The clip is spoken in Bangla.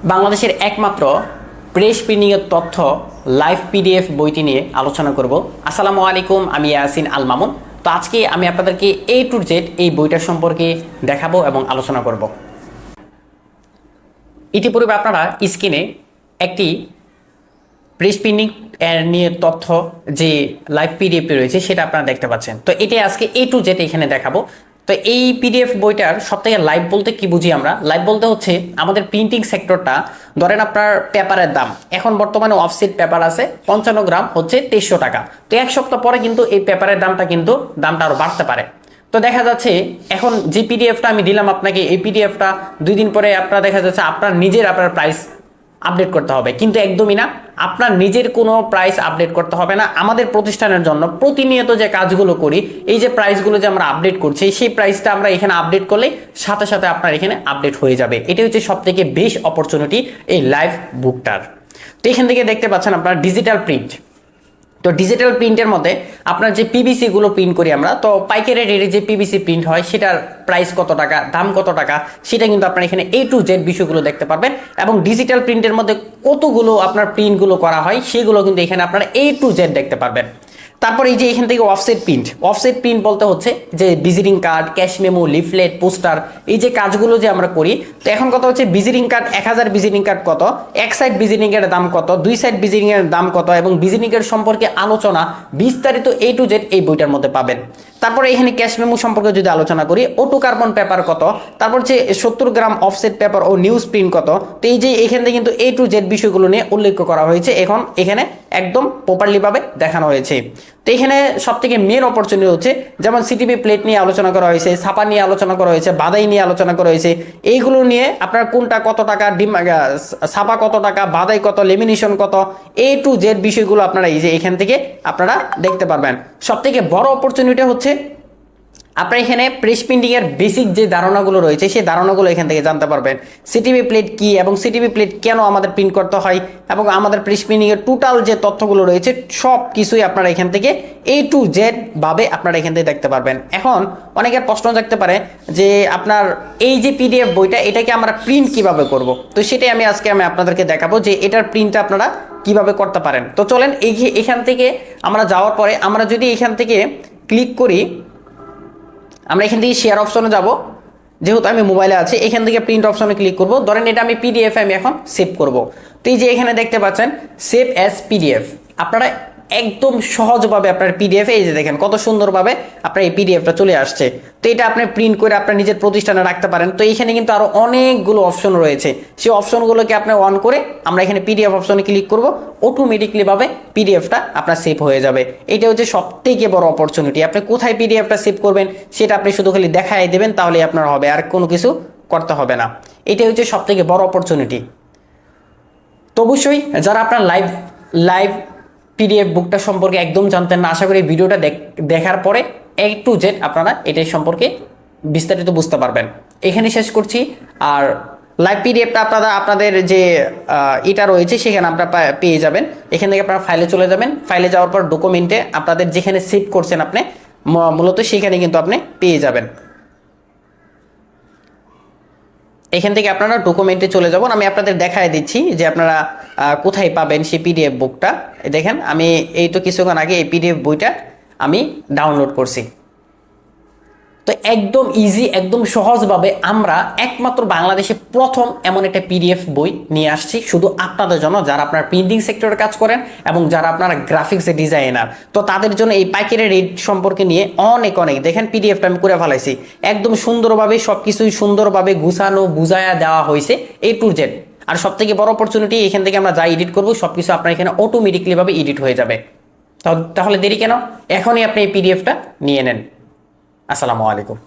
বাংলাদেশের একমাত্র প্রেস প্রিন্টিংয়ের তথ্য লাইভ পিডিএফ বইটি নিয়ে আলোচনা করব। আসসালামু আলাইকুম, আমি ইয়াসিন আল মামুন। তো আজকে আমি আপনাদেরকে A to Z এই বইটার সম্পর্কে দেখাবো এবং আলোচনা করব। ইতিপূর্বে আপনারা স্ক্রিনে একটি প্রেস প্রিন্টিং নিয়ে তথ্য যে লাইভ পিডিএফ রয়েছে সেটা আপনারা দেখতে পাচ্ছেন। তো এটা আজকে A to Z এখানে দেখাবো। তো এই পিডিএফ বইটার সবথেকে লাইভ বলতে কি বুঝি আমরা? লাইভ বলতে হচ্ছে আমাদের প্রিন্টিং সেক্টরটা, ধরেন আপনার পেপারের দাম এখন বর্তমানে অফসেট পেপার আছে 55 গ্রাম হচ্ছে 2300 টাকা। তো এক সপ্তাহ পরে কিন্তু এই পেপারের দামটা আরো বাড়তে পারে। তো দেখা যাচ্ছে এখন যে পিডিএফটা আমি দিলাম আপনাকে, এই পিডিএফটা 2 দিন পরে আপনার দেখা যাচ্ছে আপনার প্রাইস আপডেট করতে হবে, কিন্তু একদমই না। আপনার নিজের কোনো প্রাইস আপডেট করতে হবে না। আমাদের প্রতিষ্ঠানের জন্য প্রতিনিয়ত যে কাজগুলো করি, এই যে প্রাইসগুলো যে আমরা আপডেট করছি, সেই প্রাইসটা আমরা এখানে আপডেট করলে সাথে সাথে আপনার এখানে আপডেট হয়ে যাবে। এটা হচ্ছে সবথেকে বেস্ট অপরচুনিটি এই লাইভ বুকটার। তো এখান থেকে দেখতে পাচ্ছেন আপনার ডিজিটাল প্রিন্ট। তো ডিজিটাল প্রিন্টের মধ্যে আপনার যে পিভিসি গুলো প্রিন্ট করি আমরা, তো পাইকারি রেটে যে পিভিসি প্রিন্ট হয় সেটার প্রাইস কত টাকা, দাম কত টাকা, সেটা কিন্তু আপনার এখানে A to Z বিষয়গুলো দেখতে পারবেন। এবং ডিজিটাল প্রিন্টের মধ্যে কতগুলো আপনার প্রিন্টগুলো করা হয় সেগুলো কিন্তু এখানে আপনারা A to Z দেখতে পারবেন। তারপর এই যে এখান থেকে অফসেট প্রিন্ট বলতে হচ্ছে যে visiting card, cash memo, leaflet, poster, এই যে কাজগুলো যে আমরা করি। তো এখন কথা হচ্ছে ভিজিটিং কার্ড, 1000 ভিজিটিং কার্ড কত, এক সাইড ভিজিটিং এর দাম কত, 2 সাইড ভিজিটিং এর দাম কত, এবং ভিজিটিং এর সম্পর্কে আলোচনা বিস্তারিত A to Z এই বইটার মধ্যে পাবেন। তারপরে এখানে ক্যাশ মেমো সম্পর্কে যদি আলোচনা করি, অটো কার্বন পেপার কত, তারপর যে 70 গ্রাম অফসেট পেপার ও নিউজ প্রিন্ট কত। তো এই যে এখান থেকে কিন্তু A to Z বিষয়গুলো নিয়ে উল্লেখ করা হয়েছে, এখন এখানে একদম প্রপারলি ভাবে দেখানো হয়েছে। তো এখানে সব থেকে মেন অপরচুনিটি হচ্ছে যেমন সিটিপি প্লেট নিয়ে আলোচনা করা হয়েছে, ছাপা নিয়ে আলোচনা করা হয়েছে, বাদাই নিয়ে আলোচনা করা হয়েছে। এইগুলো নিয়ে আপনার কোনটা কত টাকা, ছাপা কত টাকা, বাদাই কত, লেমিনেশন কত, A to Z বিষয়গুলো আপনারা এই যে এখান থেকে আপনারা দেখতে পারবেন। সব থেকে বড় অপরচুনিটি হচ্ছে আপনার এখানে প্রেস প্রিন্টিং এর বেসিক যে ধারণাগুলো রয়েছে সেই ধারণাগুলো এখান থেকে জানতে পারবেন। সিটিপি প্লেট কি এবং সিটিপি প্লেট কেন আমাদের প্রিন্ট করতে হয়, এবং আমাদের প্রেস প্রিন্টিং এর টোটাল যে তথ্যগুলো রয়েছে সব কিছুই আপনারা এখান থেকে A to Z ভাবে আপনারা এখান থেকে দেখতে পারবেন। এখন অনেকের প্রশ্ন থাকতে পারে যে আপনার এই যে পিডিএফ বইটা, এটাকে আমরা প্রিন্ট কিভাবে করব। তো সেটাই আমি আজকে আপনাদেরকে দেখাবো যে এটার প্রিন্টটা আপনারা কিভাবে করতে পারেন। তো চলেন এখান থেকে আমরা যাওয়ার পরে আমরা যদি এখান থেকে ক্লিক করি, আমরা এখান থেকে শেয়ার অপশনে যাব, যেহেতু আমি মোবাইলে আছি এখান থেকে প্রিন্ট অপশনে ক্লিক করব। ধরেন এটা আমি পিডিএফ আমি এখন সেভ করব। তো এই যে এখানে দেখতে পাচ্ছেন সেভ অ্যাজ পিডিএফ, আপনারা একদম সহজভাবে আপনার পিডিএফ, এই যে দেখেন কত সুন্দরভাবে আপনার এই পিডিএফটা চলে আসছে। তো এটা আপনি প্রিন্ট করে আপনার নিজের প্রতিষ্ঠানে রাখতে পারেন। তো এখানে কিন্তু আরো অনেকগুলো অপশন রয়েছে, সেই অপশনগুলোকে আপনি অন করে আমরা এখানে পিডিএফ অপশনে ক্লিক করব, অটোমেটিকলি ভাবে পিডিএফটা আপনার সেভ হয়ে যাবে। এটা হচ্ছে সবথেকে বড় অপরচুনিটি। আপনি কোথায় পিডিএফটা সেভ করবেন সেটা আপনি শুধু খালি দেখাই দেবেন, তাহলে আপনার হবে, আর কোনো কিছু করতে হবে না। এটাই হচ্ছে সবথেকে বড় অপরচুনিটি। তো অবশ্যই যারা আপনার লাইভ পিডিএফ বুকটা সম্পর্কে একদম জানতেন না, আশা করি ভিডিওটা দেখার পরে A to Z আপনারা এটার সম্পর্কে বিস্তারিত বুঝতে পারবেন। এখানে শেষ করছি। আর লাইভ পিডিএফটা আপনাদের যে এটা রয়েছে সেখানে আপনারা পেয়ে যাবেন। এখান থেকে আপনারা ফাইলে চলে যাবেন, ফাইলে যাওয়ার পর ডকুমেন্টে আপনাদের যেখানে সেভ করছেন আপনি মূলত সেখানে কিন্তু আপনি পেয়ে যাবেন। এখান থেকে আপনারা ডকুমেন্টে চলে যাবেন। আমি আপনাদের দেখায় দিচ্ছি যে আপনারা কোথায় পাবেন সেই পিডিএফ বুকটা। দেখেন আমি এই তো কিছুক্ষণ আগে এই পিডিএফ বইটা আমি ডাউনলোড করছি। তো একদম ইজি, একদম সহজভাবে আমরা একমাত্র বাংলাদেশে প্রথম এমন একটা পিডিএফ বই নিয়ে আসছি শুধু আপনাদের জন্য, যারা আপনার প্রিন্টিং সেক্টরে কাজ করেন এবং যারা আপনারা গ্রাফিক্সের ডিজাইনার। তো তাদের জন্য এই পাইকারি রেট সম্পর্কে নিয়ে অনেক দেখেন পিডিএফটা আমি করে ফেলাইছি, একদম সুন্দরভাবে সবকিছুই সুন্দরভাবে গুছানো বুঝায়া দেওয়া হয়েছে A to Z। আর সব থেকে বড় অপরচুনিটি, এখান থেকে আমরা যা এডিট করবো সবকিছু আপনার এখানে অটোমেটিকলি ভাবে এডিট হয়ে যাবে। তাহলে দেরি কেন, এখনই আপনি এই পিডিএফটা নিয়ে নেন। আসসালামু আলাইকুম।